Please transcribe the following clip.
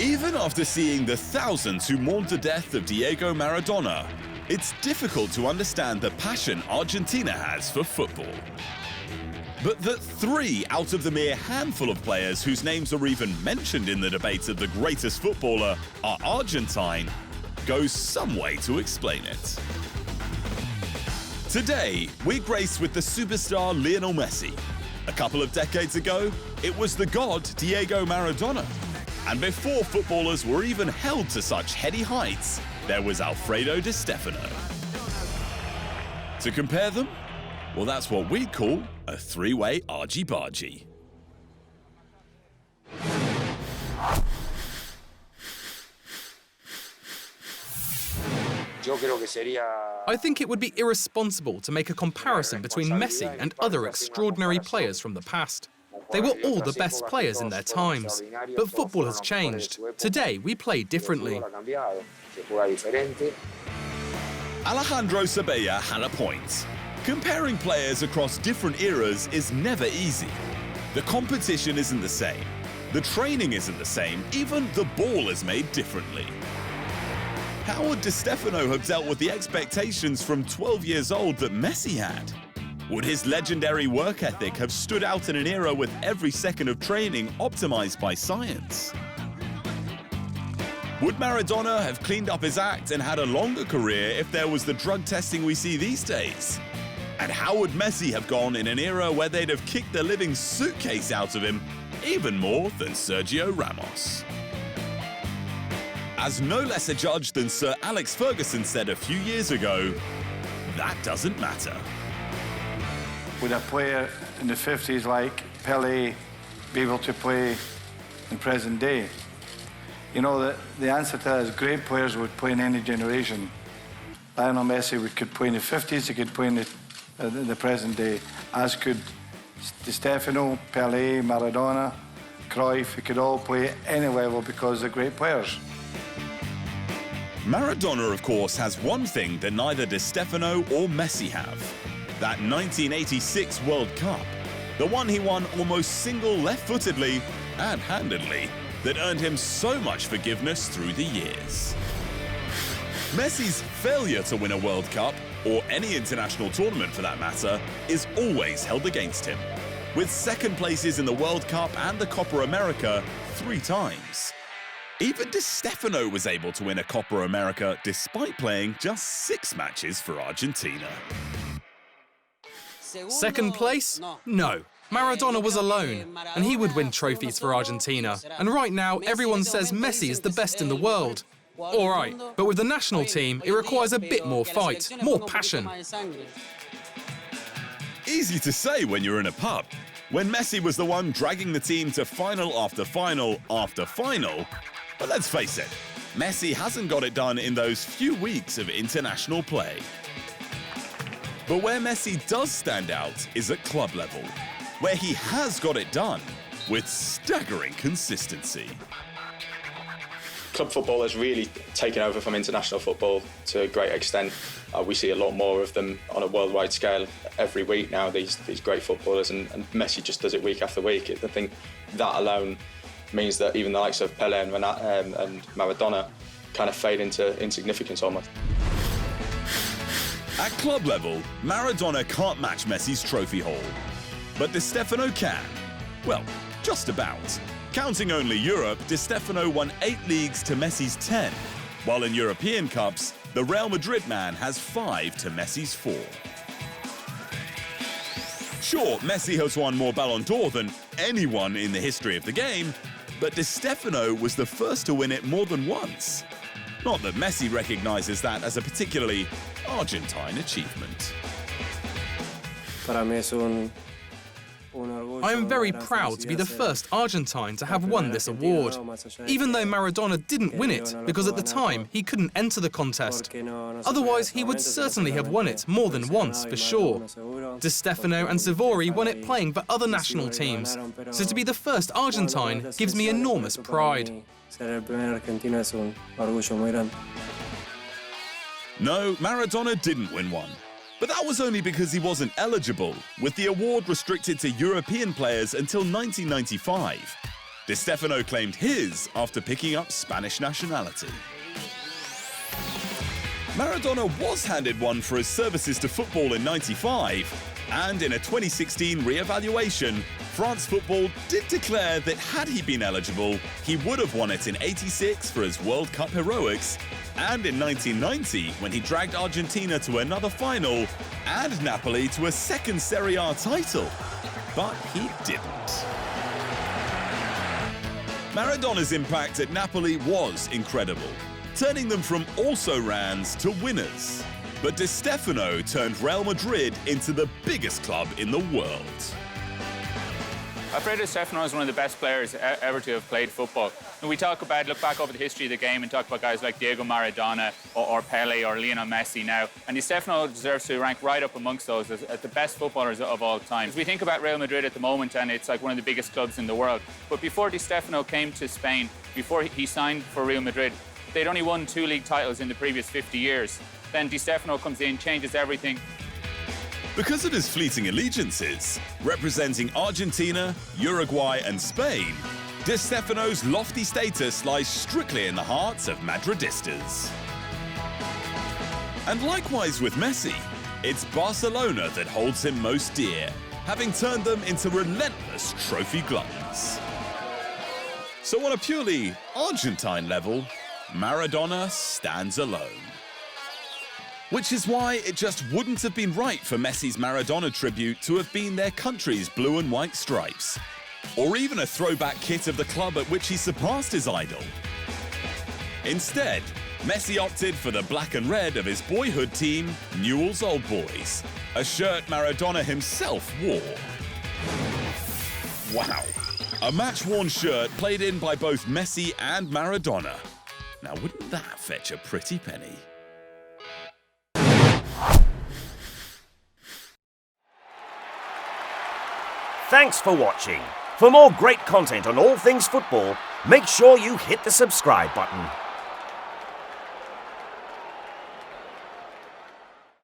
Even after seeing the thousands who mourned the death of Diego Maradona, it's difficult to understand the passion Argentina has for football. But that 3 out of the mere handful of players whose names are even mentioned in the debate of the greatest footballer are Argentine goes some way to explain it. Today, we're graced with the superstar Lionel Messi. A couple of decades ago, it was the god Diego Maradona. And before footballers were even held to such heady heights, there was Alfredo Di Stefano. To compare them? Well, that's what we'd call a three-way argy-bargy. I think it would be irresponsible to make a comparison between Messi and other extraordinary players from the past. They were all the best players in their times, but football has changed. Today, we play differently. Alejandro Sabella had a point. Comparing players across different eras is never easy. The competition isn't the same. The training isn't the same. Even the ball is made differently. How would Di Stefano have dealt with the expectations from 12 years old that Messi had? Would his legendary work ethic have stood out in an era with every second of training optimized by science? Would Maradona have cleaned up his act and had a longer career if there was the drug testing we see these days? And how would Messi have gone in an era where they'd have kicked the living suitcase out of him even more than Sergio Ramos? As no less a judge than Sir Alex Ferguson said a few years ago, that doesn't matter. Would a player in the 50s like Pelé be able to play in present day? You know, the answer to that is great players would play in any generation. Lionel Messi could play in the 50s, he could play in the present day, as could Di Stefano, Pelé, Maradona, Cruyff. He could all play at any level because they're great players. Maradona, of course, has one thing that neither Di Stefano or Messi have. That 1986 World Cup. The one he won almost single left-footedly and handedly that earned him so much forgiveness through the years. Messi's failure to win a World Cup, or any international tournament for that matter, is always held against him, with second places in the World Cup and the Copa America 3 times. Even Di Stefano was able to win a Copa America despite playing just 6 matches for Argentina. Second place? No. Maradona was alone, and he would win trophies for Argentina. And right now, everyone says Messi is the best in the world. All right, but with the national team, it requires a bit more fight, more passion. Easy to say when you're in a pub. When Messi was the one dragging the team to final after final after final. But let's face it, Messi hasn't got it done in those few weeks of international play. But where Messi does stand out is at club level, where he has got it done with staggering consistency. Club football has really taken over from international football to a great extent. We see a lot more of them on a worldwide scale every week now, these great footballers, and Messi just does it week after week. I think that alone means that even the likes of Pelé and Maradona kind of fade into insignificance almost. At club level, Maradona can't match Messi's trophy haul. But Di Stefano can. Well, just about. Counting only Europe, Di Stefano won 8 leagues to Messi's 10, while in European Cups, the Real Madrid man has 5 to Messi's 4. Sure, Messi has won more Ballon d'Or than anyone in the history of the game, but Di Stefano was the first to win it more than once. Not that Messi recognises that as a particularly Argentine achievement. I am very proud to be the first Argentine to have won this award, even though Maradona didn't win it because at the time he couldn't enter the contest. Otherwise, he would certainly have won it more than once for sure. Di Stefano and Sivori won it playing for other national teams, so to be the first Argentine gives me enormous pride. No, Maradona didn't win one. But that was only because he wasn't eligible, with the award restricted to European players until 1995. Di Stefano claimed his after picking up Spanish nationality. Maradona was handed one for his services to football in '95, and in a 2016 re-evaluation, France Football did declare that had he been eligible, he would have won it in '86 for his World Cup heroics, and in 1990 when he dragged Argentina to another final and Napoli to a second Serie A title. But he didn't. Maradona's impact at Napoli was incredible, turning them from also-rans to winners. But Di Stefano turned Real Madrid into the biggest club in the world. Alfredo Di Stefano is one of the best players ever to have played football. When we look back over the history of the game and talk about guys like Diego Maradona or Pele or Lionel Messi now, and Di Stefano deserves to rank right up amongst those as the best footballers of all time. We think about Real Madrid at the moment and it's like one of the biggest clubs in the world. But before Di Stefano came to Spain, before he signed for Real Madrid, they'd only won 2 league titles in the previous 50 years. Then Di Stefano comes in, changes everything. Because of his fleeting allegiances, representing Argentina, Uruguay and Spain, Di Stefano's lofty status lies strictly in the hearts of Madridistas. And likewise with Messi, it's Barcelona that holds him most dear, having turned them into relentless trophy gluttons. So on a purely Argentine level, Maradona stands alone. Which is why it just wouldn't have been right for Messi's Maradona tribute to have been their country's blue and white stripes, or even a throwback kit of the club at which he surpassed his idol. Instead, Messi opted for the black and red of his boyhood team, Newell's Old Boys, a shirt Maradona himself wore. Wow, a match-worn shirt played in by both Messi and Maradona. Now wouldn't that fetch a pretty penny? Thanks for watching. For more great content on all things football, make sure you hit the subscribe button.